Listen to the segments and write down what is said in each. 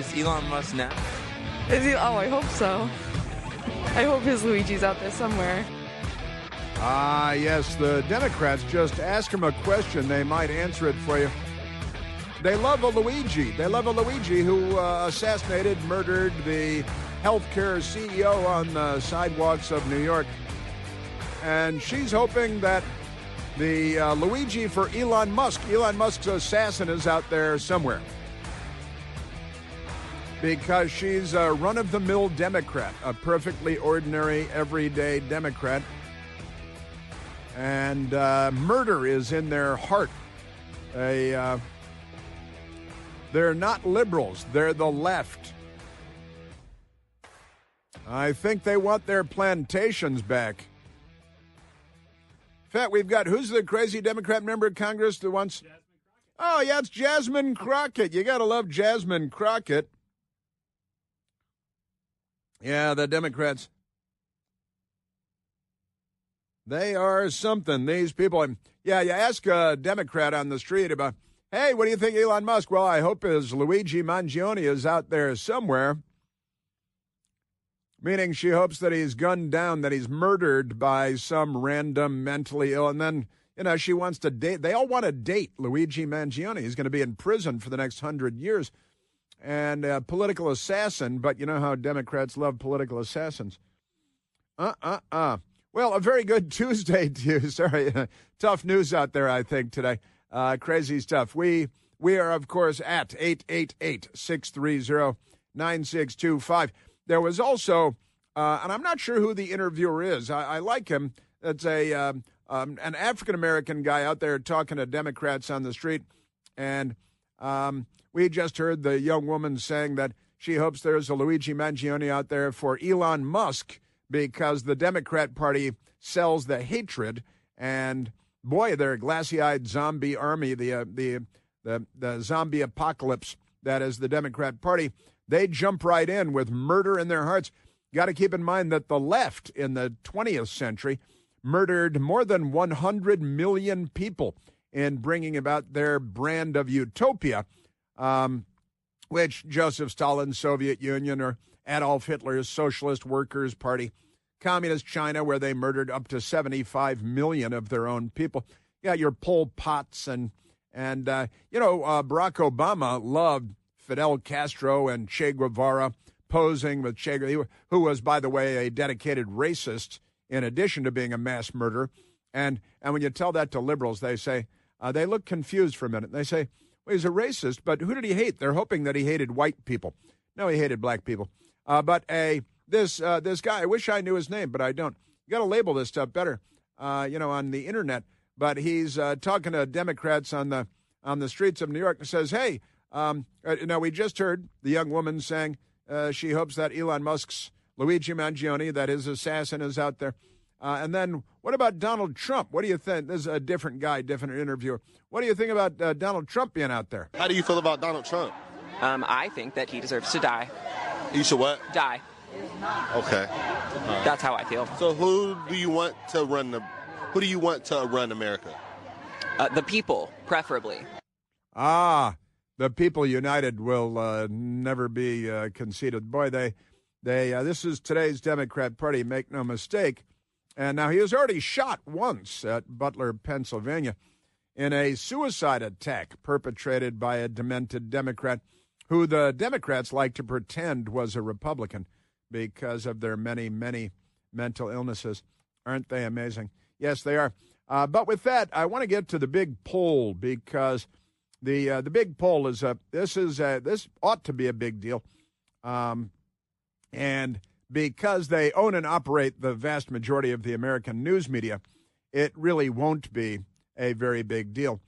Is Elon Musk now? Is he? Oh, I hope so. I hope his Luigi's out there somewhere. Yes, the Democrats just ask him a question. They might answer it for you. They love a Luigi. They love a Luigi who assassinated, murdered the healthcare CEO on the sidewalks of New York. And she's hoping that the Luigi for Elon Musk's assassin is out there somewhere. Because she's a run-of-the-mill Democrat, a perfectly ordinary, everyday Democrat. And murder is in their heart. They're not liberals. They're the left. I think they want their plantations back. In fact, we've got, who's the crazy Democrat member of Congress that wants... Oh, yeah, it's Jasmine Crockett. You got to love Jasmine Crockett. Yeah, the Democrats. They are something, these people. Yeah, you ask a Democrat on the street about, hey, what do you think of Elon Musk? Well, I hope his Luigi Mangione is out there somewhere. Meaning she hopes that he's gunned down, that he's murdered by some random mentally ill. And then, she wants to date. They all want to date Luigi Mangione. He's going to be in prison for the next 100 years. And a political assassin, but you know how Democrats love political assassins. Well, a very good Tuesday to you. Sorry, tough news out there, I think, today. Crazy stuff. We are, of course, at 888-630-9625. There was also, and I'm not sure who the interviewer is. I like him. It's an African-American guy out there talking to Democrats on the street. And we just heard the young woman saying that she hopes there's a Luigi Mangione out there for Elon Musk because the Democrat Party sells the hatred. And, boy, they're a glassy-eyed zombie army, the zombie apocalypse that is the Democrat Party. They jump right in with murder in their hearts. Got to keep in mind that the left in the 20th century murdered more than 100 million people in bringing about their brand of utopia, which Joseph Stalin's Soviet Union or Adolf Hitler's Socialist Workers' Party, Communist China, where they murdered up to 75 million of their own people. Yeah, your Pol Pots and Barack Obama loved Fidel Castro and Che Guevara, posing with Che Guevara, who was, by the way, a dedicated racist in addition to being a mass murderer. And when you tell that to liberals, they say, they look confused for a minute. They say, well, he's a racist, but who did he hate? They're hoping that he hated white people. No, he hated black people. But this guy, I wish I knew his name, but I don't. You got to label this stuff better, on the internet. But he's talking to Democrats on the streets of New York and says, hey, now we just heard the young woman saying she hopes that Elon Musk's Luigi Mangione, that his assassin, is out there. And then what about Donald Trump? What do you think? This is a different guy, different interviewer. What do you think about Donald Trump being out there? How do you feel about Donald Trump? I think that he deserves to die. You should what? Die. Okay. That's how I feel. So who do you want to run America? The people, preferably. The people united will never be conceded. Boy, they this is today's Democrat Party, make no mistake. And now he was already shot once at Butler, Pennsylvania, in a suicide attack perpetrated by a demented Democrat who the Democrats like to pretend was a Republican because of their many, many mental illnesses. Aren't they amazing? Yes, they are. But with that, I want to get to the big poll because the big poll is this ought to be a big deal, and because they own and operate the vast majority of the American news media, it really won't be a very big deal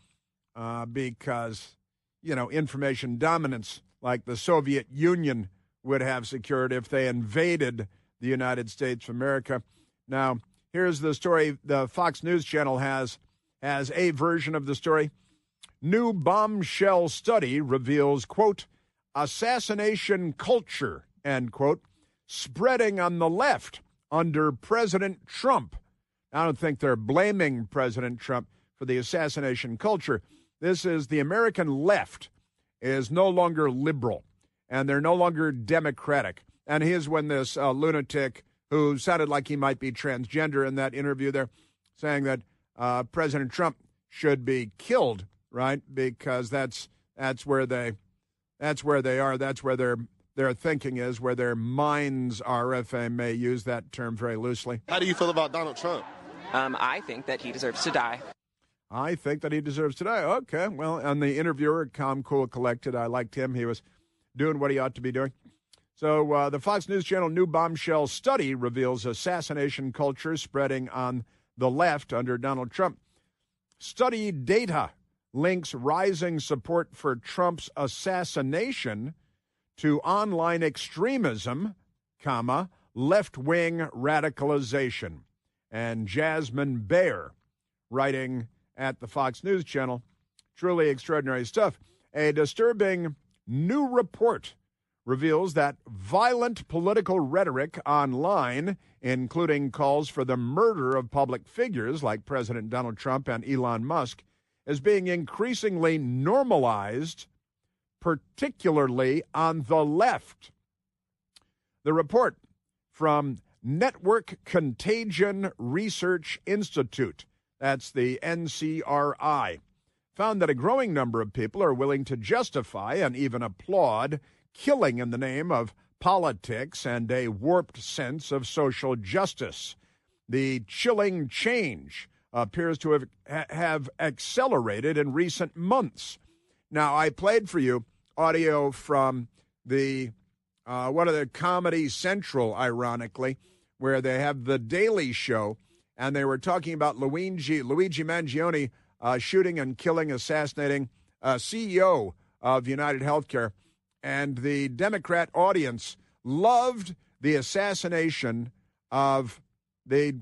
because information dominance like the Soviet Union would have secured if they invaded the United States of America. Now, here's the story. The Fox News Channel has a version of the story. New bombshell study reveals, quote, assassination culture, end quote, spreading on the left under President Trump. I don't think they're blaming President Trump for the assassination culture. This is the American left is no longer liberal. and they're no longer democratic. And here's when this lunatic who sounded like he might be transgender in that interview there, saying that President Trump should be killed, right? Because that's where they are. That's where their thinking is, where their minds are, if I may use that term very loosely. How do you feel about Donald Trump? I think that he deserves to die. I think that he deserves to die. Okay, well, and the interviewer, calm, cool, collected, I liked him. He was doing what he ought to be doing. So the Fox News Channel new bombshell study reveals assassination culture spreading on the left under Donald Trump. Study data links rising support for Trump's assassination to online extremism, comma, left-wing radicalization. And Jasmine Bayer, writing at the Fox News Channel, truly extraordinary stuff. A disturbing new report reveals that violent political rhetoric online, including calls for the murder of public figures like President Donald Trump and Elon Musk, is being increasingly normalized, particularly on the left. The report from Network Contagion Research Institute, that's the NCRI, found that a growing number of people are willing to justify and even applaud killing in the name of politics and a warped sense of social justice. The chilling change appears to have accelerated in recent months. Now, I played for you audio from the one of the Comedy Central, ironically, where they have the Daily Show, and they were talking about Luigi Mangione shooting and killing, assassinating CEO of United Healthcare. And the Democrat audience loved the assassination of the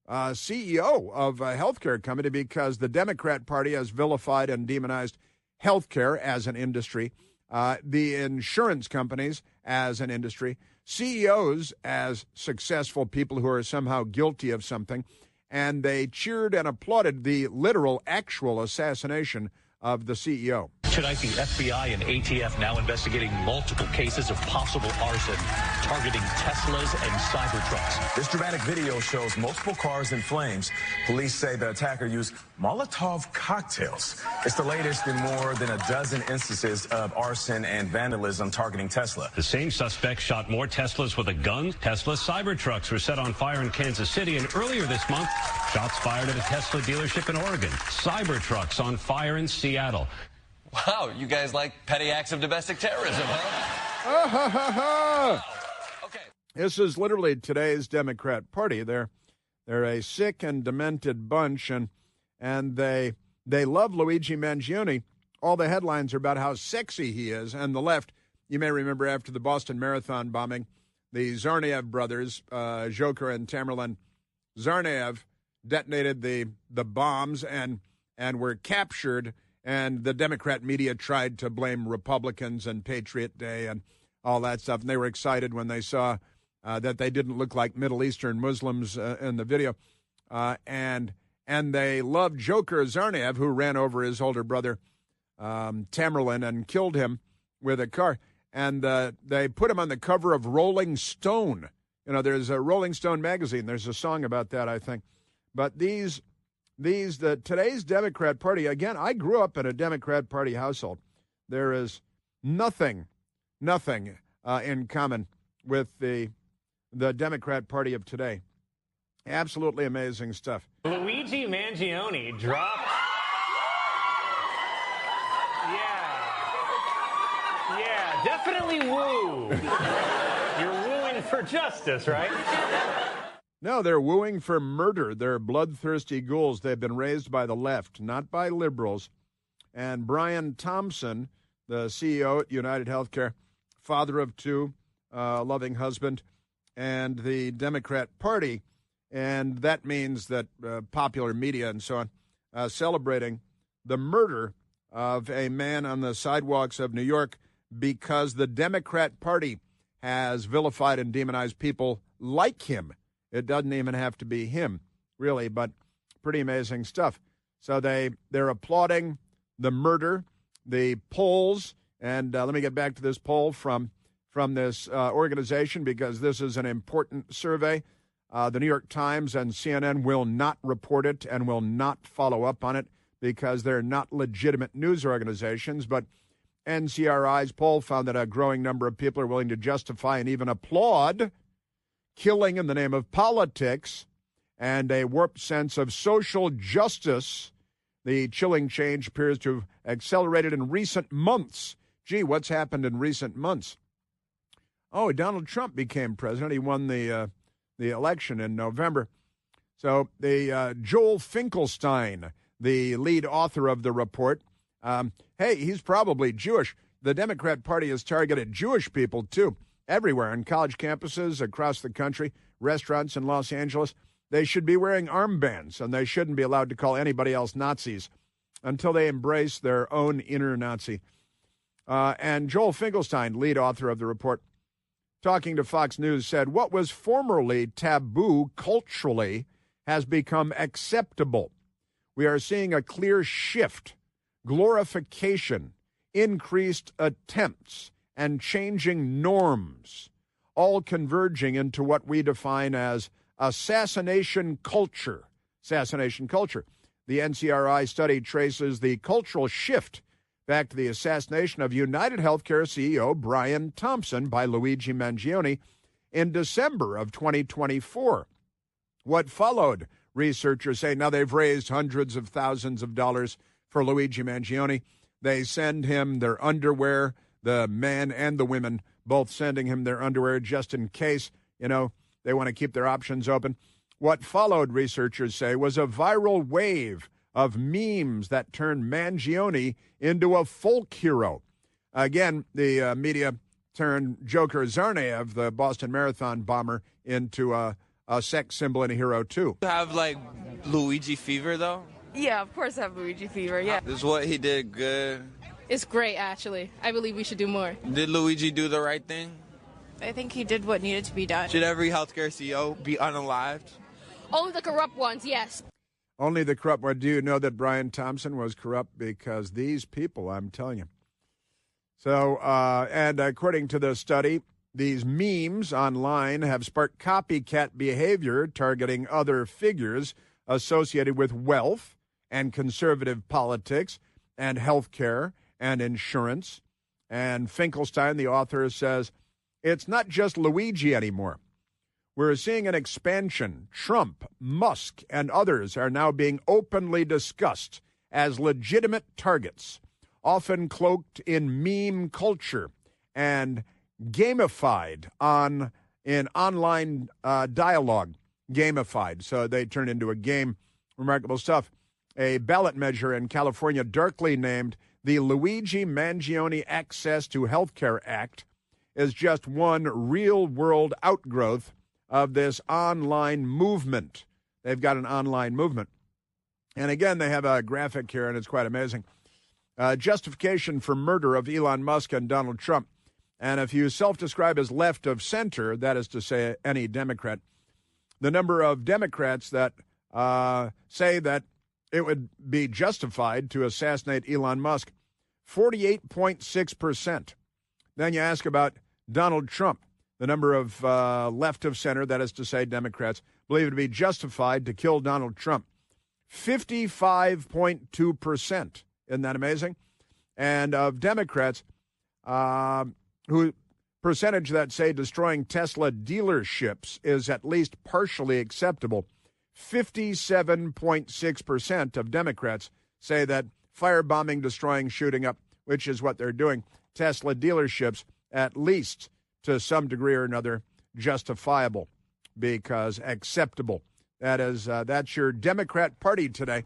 CEO of a healthcare company because the Democrat Party has vilified and demonized healthcare as an industry, the insurance companies as an industry, CEOs as successful people who are somehow guilty of something, and they cheered and applauded the literal, actual assassination of the CEO. Tonight, the FBI and ATF now investigating multiple cases of possible arson targeting Teslas and Cybertrucks. This dramatic video shows multiple cars in flames. Police say the attacker used Molotov cocktails. It's the latest in more than a dozen instances of arson and vandalism targeting Tesla. The same suspect shot more Teslas with a gun. Tesla Cybertrucks were set on fire in Kansas City, and earlier this month, shots fired at a Tesla dealership in Oregon. Cybertrucks on fire in Seattle. Wow, you guys like petty acts of domestic terrorism, huh? Wow. Okay. This is literally today's Democrat Party. They're a sick and demented bunch, and they love Luigi Mangione. All the headlines are about how sexy he is. And the left, you may remember after the Boston Marathon bombing, the Tsarnaev brothers, Zhoker and Tamerlan Tsarnaev, detonated the bombs and were captured. And the Democrat media tried to blame Republicans and Patriot Day and all that stuff. And they were excited when they saw that they didn't look like Middle Eastern Muslims in the video. And they loved Zhoker Tsarnaev, who ran over his older brother, Tamerlan, and killed him with a car. And they put him on the cover of Rolling Stone. You know, there's a Rolling Stone magazine. There's a song about that, I think. But today's Democrat Party, again, I grew up in a Democrat Party household. There is nothing in common with the Democrat Party of today. Absolutely amazing stuff. Luigi Mangione dropped. Yeah, definitely woo. You're wooing for justice, right? No, they're wooing for murder. They're bloodthirsty ghouls. They've been raised by the left, not by liberals. And Brian Thompson, the CEO at United Healthcare, father of two, loving husband, and the Democrat Party, and that means that popular media and so on, celebrating the murder of a man on the sidewalks of New York because the Democrat Party has vilified and demonized people like him. It doesn't even have to be him, really, but pretty amazing stuff. So they're applauding the murder. The polls, and let me get back to this poll from from this organization because this is an important survey. The New York Times and CNN will not report it and will not follow up on it because they're not legitimate news organizations. But NCRI's poll found that a growing number of people are willing to justify and even applaud killing in the name of politics and a warped sense of social justice. The chilling change appears to have accelerated in recent months. Gee, what's happened in recent months? Oh, Donald Trump became president. He won the election in November. So the Joel Finkelstein, the lead author of the report, hey, he's probably Jewish. The Democrat Party has targeted Jewish people, too, everywhere, on college campuses across the country, restaurants in Los Angeles. They should be wearing armbands, and they shouldn't be allowed to call anybody else Nazis until they embrace their own inner Nazi. And Joel Finkelstein, lead author of the report, talking to Fox News, said, what was formerly taboo culturally has become acceptable. We are seeing a clear shift, glorification, increased attempts, and changing norms, all converging into what we define as assassination culture. Assassination culture. The NCRI study traces the cultural shift back to the assassination of United Healthcare CEO Brian Thompson by Luigi Mangione in December of 2024. What followed, researchers say, now they've raised hundreds of thousands of dollars for Luigi Mangione. They send him their underwear, the men and the women, both sending him their underwear just in case, they want to keep their options open. What followed, researchers say, was a viral wave of memes that turned Mangione into a folk hero. Again, the media turned Joker Zarnaev, the Boston Marathon bomber, into a sex symbol and a hero, too. You have, Luigi fever, though? Yeah, of course I have Luigi fever, yeah. Is what he did good? It's great, actually. I believe we should do more. Did Luigi do the right thing? I think he did what needed to be done. Should every healthcare CEO be unalived? Only the corrupt ones, yes. Only the corrupt ones. Do you know that Brian Thompson was corrupt? Because these people, I'm telling you. So, and according to the study, these memes online have sparked copycat behavior targeting other figures associated with wealth and conservative politics and health care and insurance. And Finkelstein, the author, says, it's not just Luigi anymore. We're seeing an expansion. Trump, Musk, and others are now being openly discussed as legitimate targets, often cloaked in meme culture and gamified in online dialogue. Gamified, so they turn into a game. Remarkable stuff. A ballot measure in California darkly named the Luigi Mangione Access to Healthcare Act is just one real-world outgrowth of this online movement. They've got an online movement. And again, they have a graphic here, and it's quite amazing. Justification for murder of Elon Musk and Donald Trump. And if you self-describe as left of center, that is to say any Democrat, the number of Democrats that say that it would be justified to assassinate Elon Musk, 48.6%. Then you ask about Donald Trump. The number of left of center, that is to say Democrats, believe it to be justified to kill Donald Trump, 55.2%. Isn't that amazing? And of Democrats, who percentage that say destroying Tesla dealerships is at least partially acceptable, 57.6% of Democrats say that firebombing, destroying, shooting up, which is what they're doing, Tesla dealerships, at least to some degree or another, justifiable because acceptable. That's your Democrat Party today.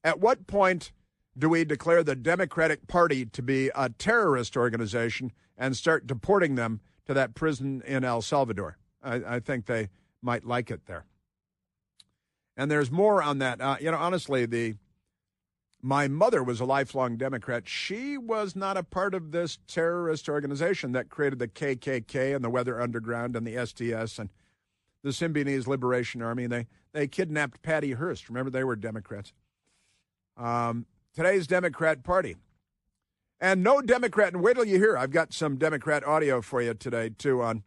At what point do we declare the Democratic Party to be a terrorist organization and start deporting them to that prison in El Salvador? I think they might like it there. And there's more on that. Honestly, my mother was a lifelong Democrat. She was not a part of this terrorist organization that created the KKK and the Weather Underground and the SDS and the Symbionese Liberation Army. They kidnapped Patty Hearst. Remember, they were Democrats. Today's Democrat Party. And no Democrat, and wait till you hear, I've got some Democrat audio for you today, too, on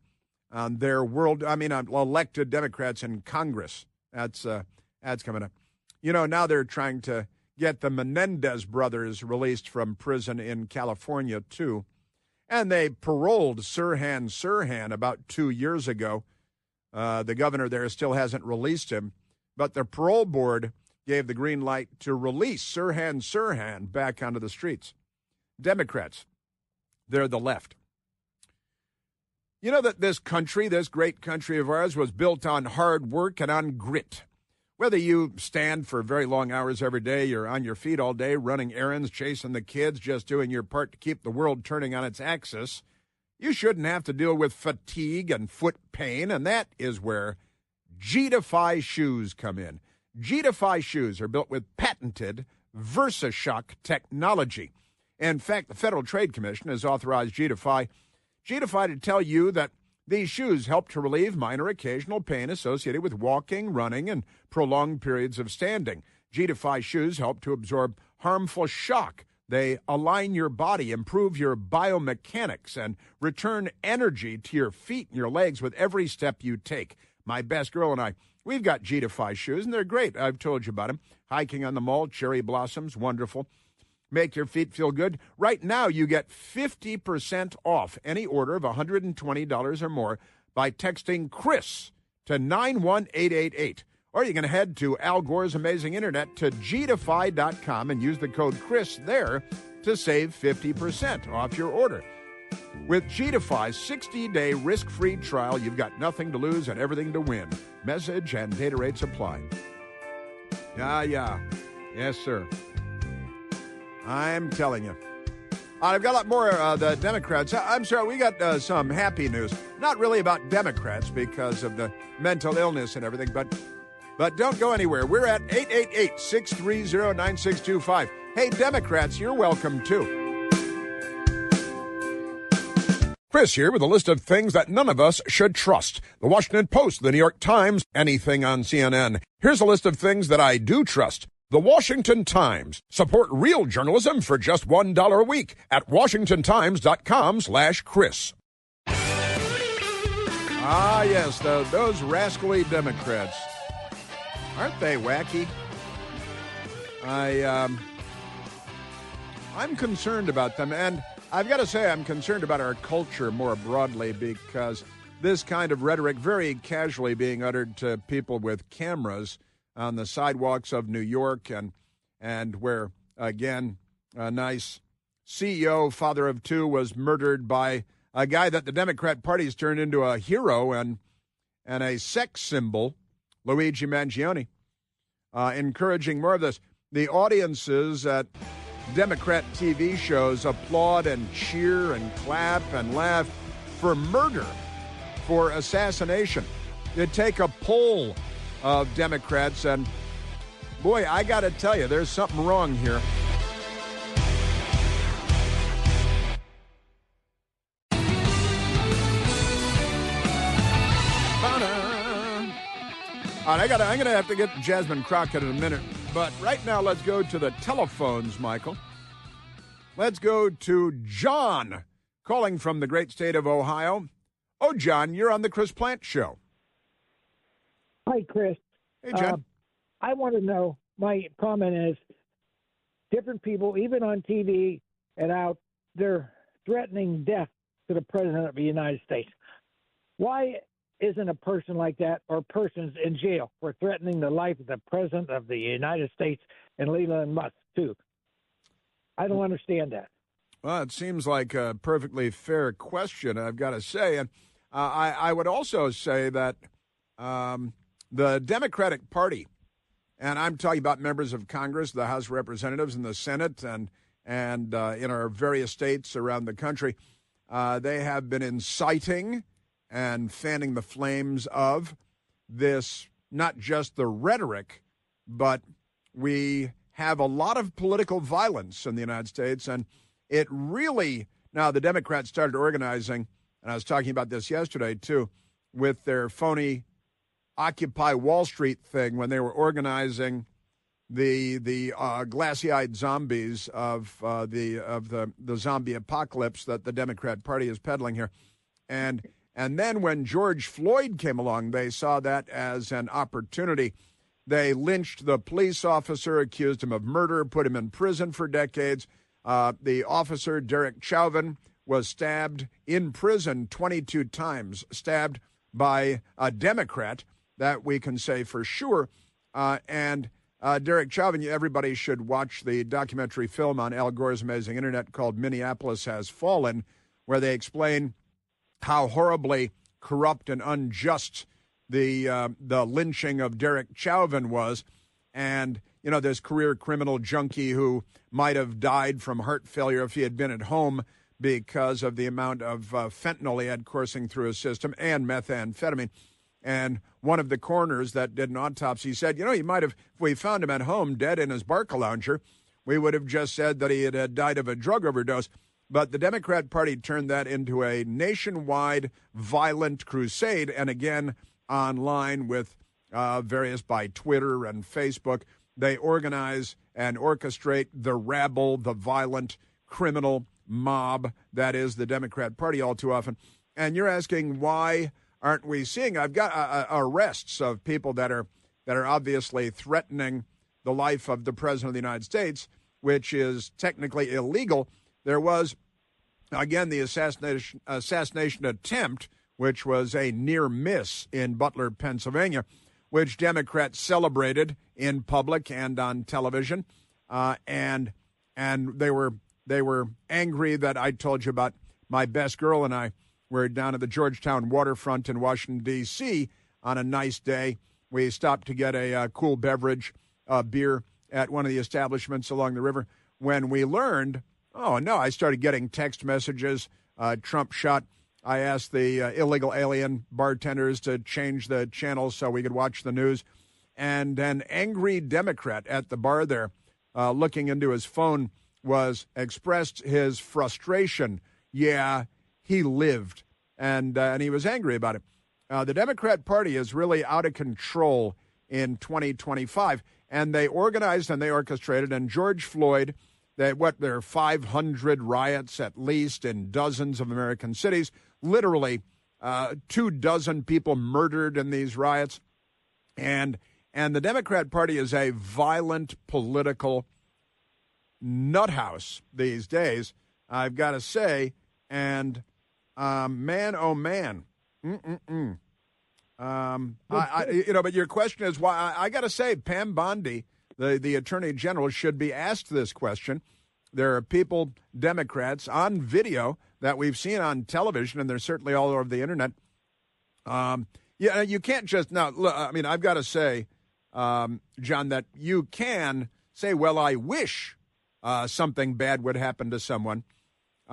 their elected Democrats in Congress. That's coming up. You know, now they're trying to get the Menendez brothers released from prison in California, too. And they paroled Sirhan about 2 years ago. The governor there still hasn't released him, but the parole board gave the green light to release Sirhan back onto the streets. Democrats, they're the left. You know that this country, this great country of ours, was built on hard work and on grit. Whether you stand for very long hours every day, you're on your feet all day, running errands, chasing the kids, just doing your part to keep the world turning on its axis, you shouldn't have to deal with fatigue and foot pain, and that is where G-Defy shoes come in. G-Defy shoes are built with patented VersaShock technology. In fact, the Federal Trade Commission has authorized G-Defy to tell you that these shoes help to relieve minor occasional pain associated with walking, running, and prolonged periods of standing. G-Defy shoes help to absorb harmful shock. They align your body, improve your biomechanics, and return energy to your feet and your legs with every step you take. My best girl and I, we've got G-Defy shoes, and they're great. I've told you about them. Hiking on the mall, cherry blossoms, wonderful. Make your feet feel good. Right now, you get 50% off any order of $120 or more by texting Chris to 91888. Or you can head to Al Gore's amazing internet to gdefy.com and use the code Chris there to save 50% off your order. With G-Defy's 60-day risk-free trial, you've got nothing to lose and everything to win. Message and data rates apply. Yeah. Yes, sir. I'm telling you. I've got a lot more the Democrats. I'm sorry, we got some happy news. Not really about Democrats because of the mental illness and everything, but don't go anywhere. We're at 888-630-9625. Hey, Democrats, you're welcome, too. Chris here with a list of things that none of us should trust. The Washington Post, the New York Times, anything on CNN. Here's a list of things that I do trust. The Washington Times. Support real journalism for just $1 a week at washingtontimes.com/Chris. Ah, yes, those rascally Democrats. Aren't they wacky? I'm concerned about them, and I've got to say I'm concerned about our culture more broadly because this kind of rhetoric very casually being uttered to people with cameras on the sidewalks of New York and where, again, a nice CEO, father of two, was murdered by a guy that the Democrat Party's turned into a hero and a sex symbol, Luigi Mangione, encouraging more of this. The audiences at Democrat TV shows applaud and cheer and clap and laugh for murder, for assassination. You take a poll of Democrats, and boy, I got to tell you, there's something wrong here. All right, I'm going to have to get to Jasmine Crockett in a minute, but right now let's go to the telephones, Michael. Let's go to John, calling from the great state of Ohio. Oh, John, you're on the Chris Plant Show. Hi, Chris. Hey, John. I want to know, my comment is, different people, even on TV and out, they're threatening death to the President of the United States. Why isn't a person like that or persons in jail for threatening the life of the President of the United States and Elon Musk, too? I don't understand that. Well, it seems like a perfectly fair question, I've got to say. And I would also say that the Democratic Party, and I'm talking about members of Congress, the House of Representatives, and the Senate, and in our various states around the country, they have been inciting and fanning the flames of this, not just the rhetoric, but we have a lot of political violence in the United States, and it really, now the Democrats started organizing, and I was talking about this yesterday too, with their phony Occupy Wall Street thing when they were organizing glassy-eyed zombies of the zombie apocalypse that the Democrat Party is peddling here. And then when George Floyd came along, they saw that as an opportunity. They lynched the police officer, accused him of murder, put him in prison for decades. The officer, Derek Chauvin, was stabbed in prison 22 times, stabbed by a Democrat, that we can say for sure. Derek Chauvin, everybody should watch the documentary film on Al Gore's amazing internet called Minneapolis Has Fallen, where they explain how horribly corrupt and unjust the lynching of Derek Chauvin was. And, this career criminal junkie who might have died from heart failure if he had been at home because of the amount of fentanyl he had coursing through his system and methamphetamine. And one of the coroners that did an autopsy said, he might have, if we found him at home dead in his Barcalounger, we would have just said that he had died of a drug overdose. But the Democrat Party turned that into a nationwide violent crusade, and again, online with various by Twitter and Facebook. They organize and orchestrate the rabble, the violent criminal mob that is the Democrat Party all too often. And you're asking, why aren't we seeing? I've got arrests of people that are obviously threatening the life of the President of the United States, which is technically illegal. There was, again, the assassination attempt, which was a near miss in Butler, Pennsylvania, which Democrats celebrated in public and on television, and they were angry that I told you about my best girl and I were down at the Georgetown waterfront in Washington, D.C. on a nice day. We stopped to get a cool beverage, beer, at one of the establishments along the river. When we learned, I started getting text messages. Trump shot. I asked the illegal alien bartenders to change the channel so we could watch the news. And an angry Democrat at the bar there, looking into his phone, expressed his frustration. Yeah, he lived, and he was angry about it. The Democrat Party is really out of control in 2025, and they organized and they orchestrated. And George Floyd, there are 500 riots at least in dozens of American cities. Literally, 24 people murdered in these riots, and the Democrat Party is a violent political nuthouse these days, I've got to say. And man, oh man, but your question is why? I got to say, Pam Bondi, the Attorney General, should be asked this question. There are people, Democrats, on video that we've seen on television, and they're certainly all over the internet. You can't just now. Look, I've got to say, John, that you can say, "Well, I wish something bad would happen to someone."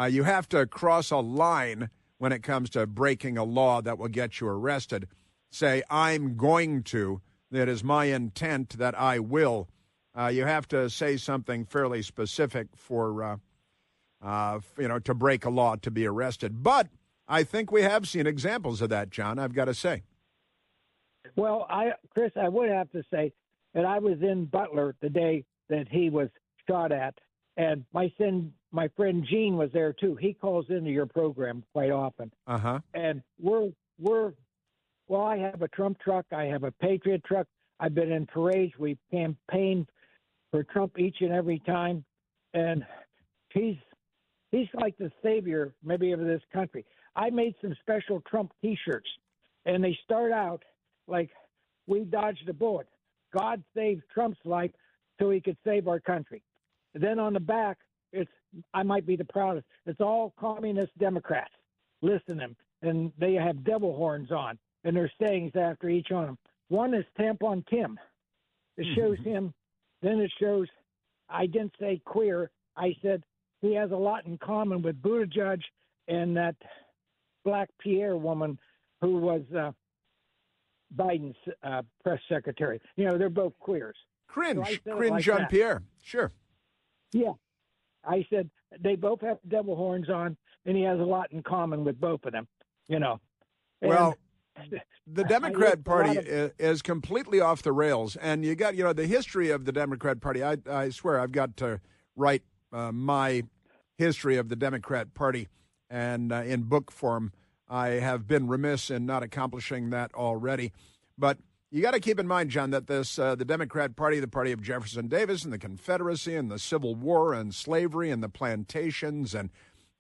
You have to cross a line when it comes to breaking a law that will get you arrested. Say, "I'm going to." That is my intent. That I will. You have to say something fairly specific for, to break a law to be arrested. But I think we have seen examples of that, John, I've got to say. Well, Chris, I would have to say that I was in Butler the day that he was shot at, and my friend Gene was there too. He calls into your program quite often. Uh-huh. And I have a Trump truck. I have a Patriot truck. I've been in parades. We've campaigned for Trump each and every time. And he's like the savior, maybe, of this country. I made some special Trump T-shirts, and they start out like, "We dodged a bullet. God saved Trump's life so he could save our country." And then on the back, I might be the proudest. It's all communist Democrats. Listen to them. And they have devil horns on, and they're sayings after each one of them. One is Tampon Tim. It shows him. Then it shows, I didn't say queer. I said he has a lot in common with Buttigieg and that Black Pierre woman who was Biden's press secretary. They're both queers. Cringe like Jean-Pierre. Sure. Yeah. I said they both have devil horns on, and he has a lot in common with both of them, And well, The Democrat Party is completely off the rails. And you got, the history of the Democrat Party. I swear I've got to write my history of the Democrat Party and in book form. I have been remiss in not accomplishing that already. But you got to keep in mind, John, that the Democrat Party, the party of Jefferson Davis and the Confederacy and the Civil War and slavery and the plantations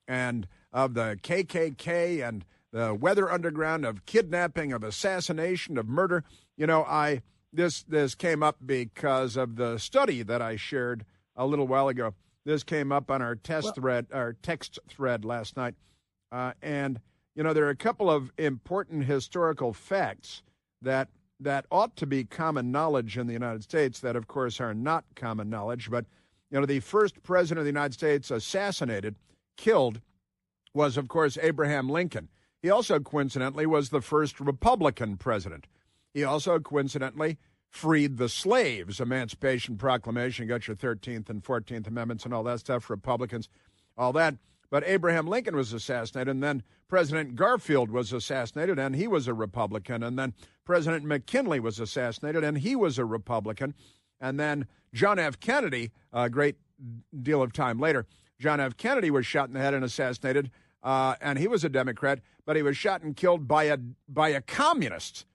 and of the KKK and the Weather Underground, of kidnapping, of assassination, of murder. This came up because of the study that I shared a little while ago. This came up on our text thread last night. And there are a couple of important historical facts that ought to be common knowledge in the United States that, of course, are not common knowledge. But, the first president of the United States killed, was, of course, Abraham Lincoln. He also, coincidentally, was the first Republican president. He also, coincidentally, freed the slaves, Emancipation Proclamation, got your 13th and 14th Amendments and all that stuff, Republicans, all that. But Abraham Lincoln was assassinated, and then President Garfield was assassinated, and he was a Republican. And then President McKinley was assassinated, and he was a Republican. And then John F. Kennedy, a great deal of time later, John F. Kennedy was shot in the head and assassinated, and he was a Democrat, but he was shot and killed by a communist.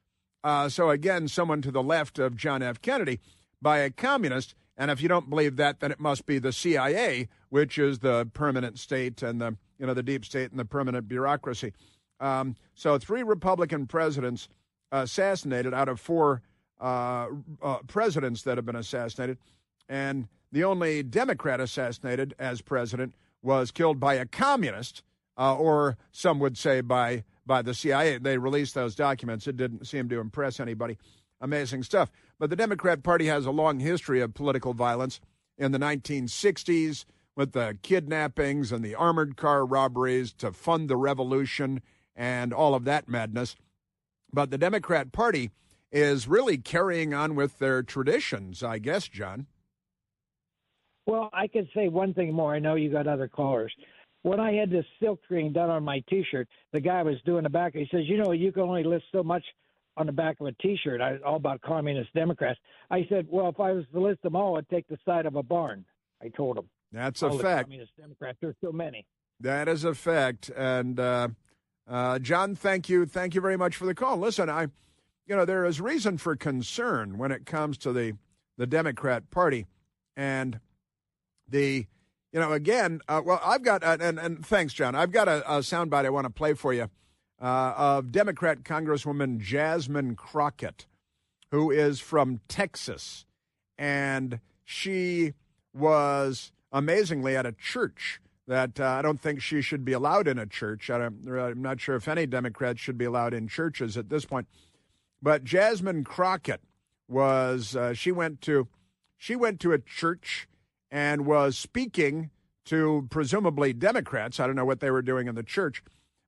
So again, someone to the left of John F. Kennedy, by a communist. And if you don't believe that, then it must be the CIA, which is the permanent state and the deep state and the permanent bureaucracy. So 3 Republican presidents assassinated out of 4 presidents that have been assassinated. And the only Democrat assassinated as president was killed by a communist, or some would say by the CIA. They released those documents. It didn't seem to impress anybody. Amazing stuff. But the Democrat Party has a long history of political violence. In the 1960s, with the kidnappings and the armored car robberies to fund the revolution and all of that madness. But the Democrat Party is really carrying on with their traditions, I guess, John. Well, I could say one thing more. I know you got other callers. When I had this silk screen done on my T-shirt, the guy was doing the back. He says, you can only list so much on the back of a T-shirt, all about communist Democrats. I said, well, if I was to list them all, I'd take the side of a barn. I told him. That's a fact. Communist Democrats, there's so many. That is a fact. And John, thank you very much for the call. Listen, there is reason for concern when it comes to the Democrat Party, and I've got and thanks, John. I've got a soundbite I want to play for you of Democrat Congresswoman Jasmine Crockett, who is from Texas, and she was amazingly at a church that I don't think she should be allowed in a church. I'm not sure if any Democrats should be allowed in churches at this point. But Jasmine Crockett was she went to a church and was speaking to presumably Democrats. I don't know what they were doing in the church,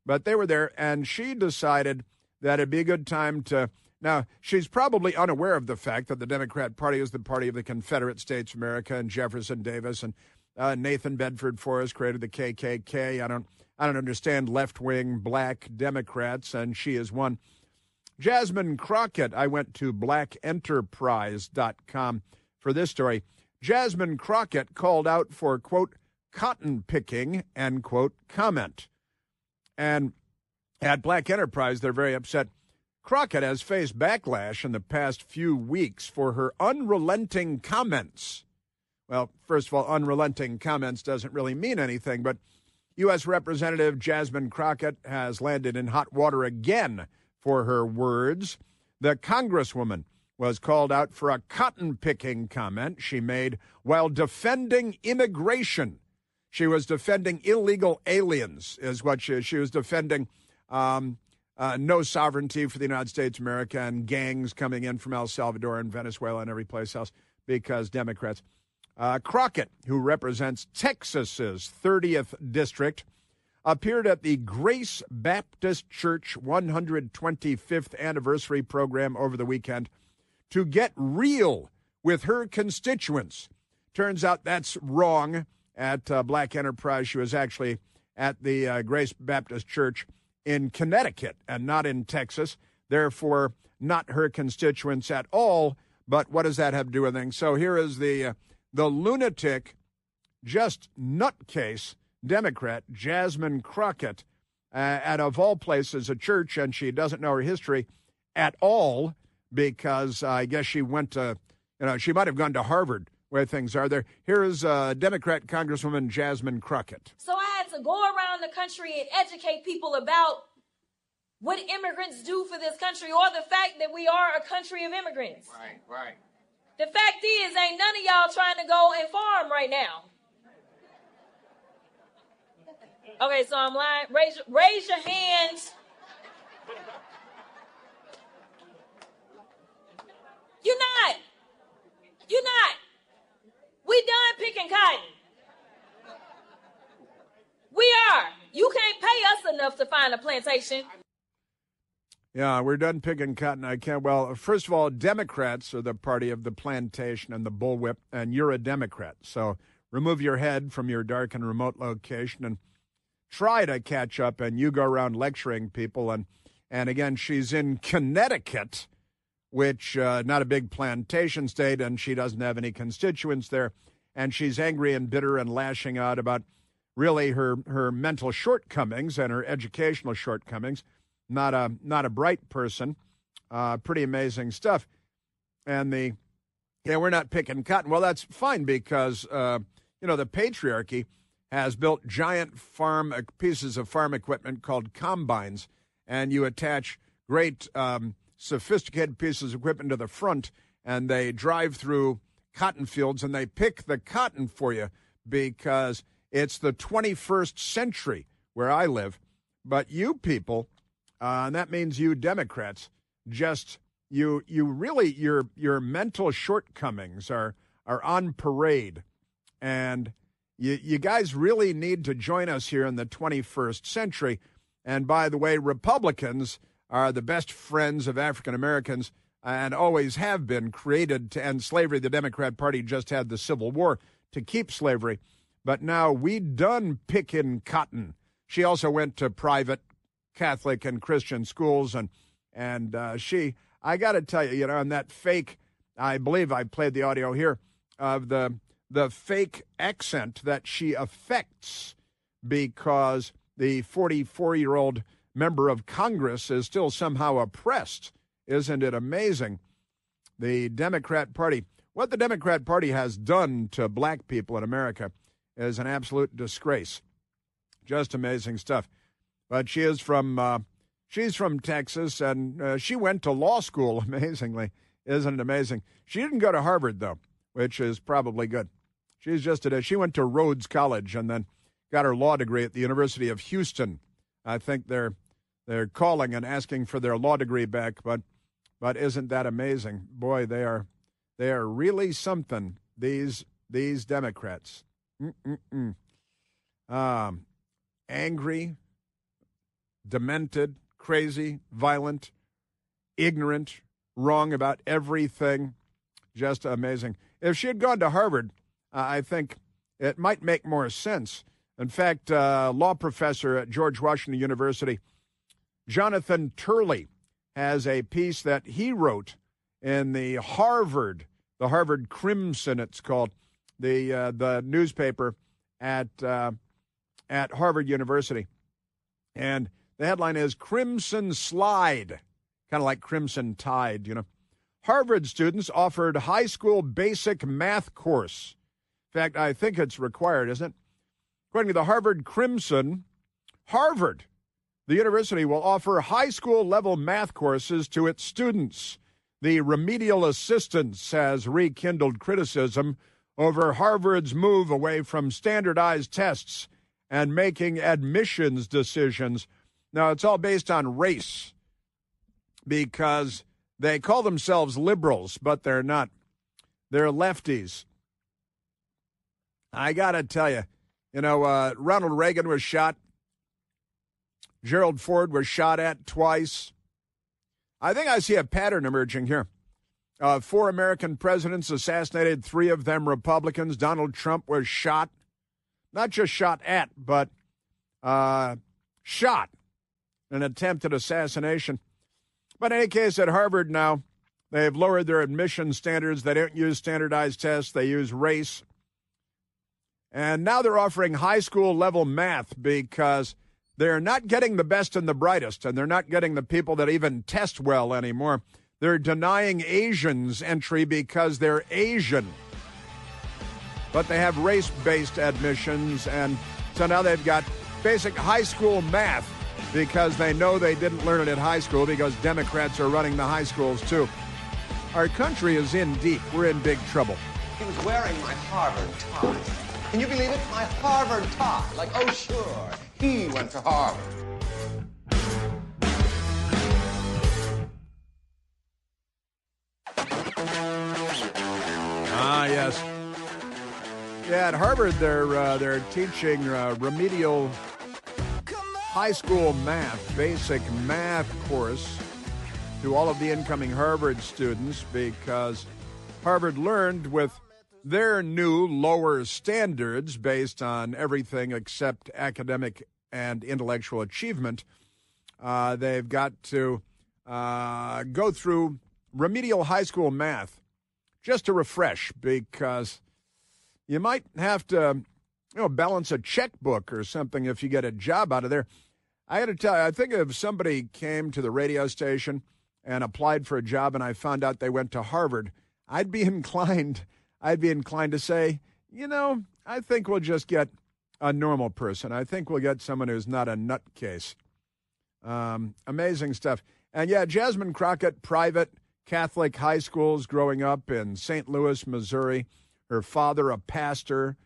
but they were there, and she decided that it'd be a good time to. Now, she's probably unaware of the fact that the Democrat Party is the party of the Confederate States of America and Jefferson Davis and Nathan Bedford Forrest created the KKK. I don't understand left-wing black Democrats, and she is one. Jasmine Crockett, I went to blackenterprise.com for this story. Jasmine Crockett called out for, quote, cotton picking, end quote, comment. And at Black Enterprise, they're very upset. Crockett has faced backlash in the past few weeks for her unrelenting comments. Well, first of all, unrelenting comments doesn't really mean anything, but U.S. Representative Jasmine Crockett has landed in hot water again for her words. The Congresswoman was called out for a cotton-picking comment she made while defending immigration. She was defending illegal aliens, is what she was defending. No sovereignty for the United States of America and gangs coming in from El Salvador and Venezuela and every place else because Democrats. Crockett, who represents Texas's 30th district, appeared at the Grace Baptist Church 125th anniversary program over the weekend to get real with her constituents. Turns out that's wrong at Black Enterprise. She was actually at the Grace Baptist Church in Connecticut and not in Texas. therefore not her constituents at all. But what does that have to do with things? So here is the lunatic, just nutcase Democrat, Jasmine Crockett, at, of all places, a church, and she doesn't know her history at all because I guess she went to, she might have gone to Harvard where things are there. Here is Democrat Congresswoman Jasmine Crockett. So I had to go around the country and educate people about what immigrants do for this country, or the fact that we are a country of immigrants. Right. The fact is, ain't none of y'all trying to go and farm right now. Okay, so I'm lying. Raise your hands. You're not. We done picking cotton. We are. You can't pay us enough to find a plantation. Yeah, we're done picking cotton. I can't. Well, first of all, Democrats are the party of the plantation and the bullwhip, and you're a Democrat. So remove your head from your dark and remote location and try to catch up. And you go around lecturing people. And again, she's in Connecticut, which not a big plantation state, and she doesn't have any constituents there. And she's angry and bitter and lashing out about really her mental shortcomings and her educational shortcomings. Not a bright person. Pretty amazing stuff. And we're not picking cotton. Well, that's fine because, the patriarchy has built giant pieces of farm equipment called combines, and you attach great sophisticated pieces of equipment to the front, and they drive through cotton fields, and they pick the cotton for you because it's the 21st century where I live. But you people... and that means you Democrats, just you really your mental shortcomings are on parade, and you guys really need to join us here in the 21st century. And by the way, Republicans are the best friends of African Americans and always have been, created to end slavery. The Democrat Party just had the Civil War to keep slavery, but now we done picking cotton. She also went to private Catholic and Christian schools, and I got to tell you, on that fake, I believe I played the audio here of the fake accent that she affects because the 44-year-old member of Congress is still somehow oppressed. Isn't it amazing? The Democrat Party, what the Democrat Party has done to black people in America is an absolute disgrace. Just amazing stuff. But she's from Texas, and she went to law school, amazingly. Isn't it amazing? She didn't go to Harvard, though, which is probably good. She went to Rhodes College and then got her law degree at the University of Houston. I think they're calling and asking for their law degree back, but isn't that amazing? Boy, they are really something, these Democrats. Angry, demented, crazy, violent, ignorant, wrong about everything. Just amazing. If she had gone to Harvard, I think it might make more sense. In fact, law professor at George Washington University, Jonathan Turley, has a piece that he wrote in the Harvard Crimson, it's called, the newspaper at Harvard University. And the headline is Crimson Slide, kind of like Crimson Tide, Harvard students offered high school basic math course. In fact, I think it's required, isn't it? According to the Harvard Crimson, the university will offer high school level math courses to its students. The remedial assistance has rekindled criticism over Harvard's move away from standardized tests and making admissions decisions. Now, it's all based on race because they call themselves liberals, but they're not. They're lefties. I got to tell you, Ronald Reagan was shot. Gerald Ford was shot at twice. I think I see a pattern emerging here. 4 American presidents assassinated, 3 of them Republicans. Donald Trump was shot. Not just shot at, but shot. An attempted assassination. But in any case, at Harvard now, they've lowered their admission standards. They don't use standardized tests. They use race. And now they're offering high school level math because they're not getting the best and the brightest, and they're not getting the people that even test well anymore. They're denying Asians entry because they're Asian. But they have race-based admissions, and so now they've got basic high school math because they know they didn't learn it at high school because Democrats are running the high schools too. Our country is in deep. We're in big trouble. He was wearing my Harvard tie. Can you believe it? My Harvard tie. Like, oh, sure, he went to Harvard. Ah, yes. Yeah, at Harvard, they're teaching remedial high school math, basic math course to all of the incoming Harvard students because Harvard learned with their new lower standards based on everything except academic and intellectual achievement. They've got to go through remedial high school math just to refresh because you might have to, balance a checkbook or something if you get a job out of there. I got to tell you, I think if somebody came to the radio station and applied for a job and I found out they went to Harvard, I'd be inclined to say, I think we'll just get a normal person. I think we'll get someone who's not a nutcase. Amazing stuff. And yeah, Jasmine Crockett, private Catholic high schools growing up in St. Louis, Missouri. Her father, a pastor.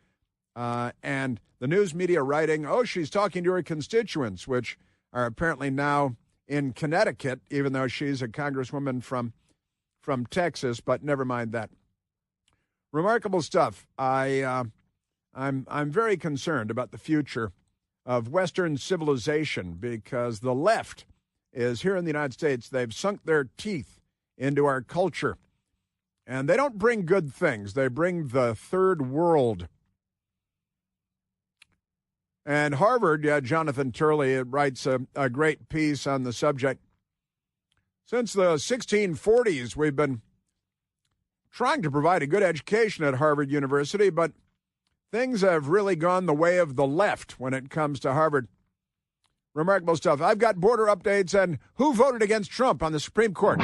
And the news media writing, she's talking to her constituents, which are apparently now in Connecticut, even though she's a congresswoman from Texas, but never mind that. Remarkable stuff. I'm very concerned about the future of Western civilization because the left is here in the United States. They've sunk their teeth into our culture, and they don't bring good things. They bring the third world. And Harvard, Jonathan Turley writes a great piece on the subject. Since the 1640s, we've been trying to provide a good education at Harvard University, but things have really gone the way of the left when it comes to Harvard. Remarkable stuff. I've got border updates and who voted against Trump on the Supreme Court.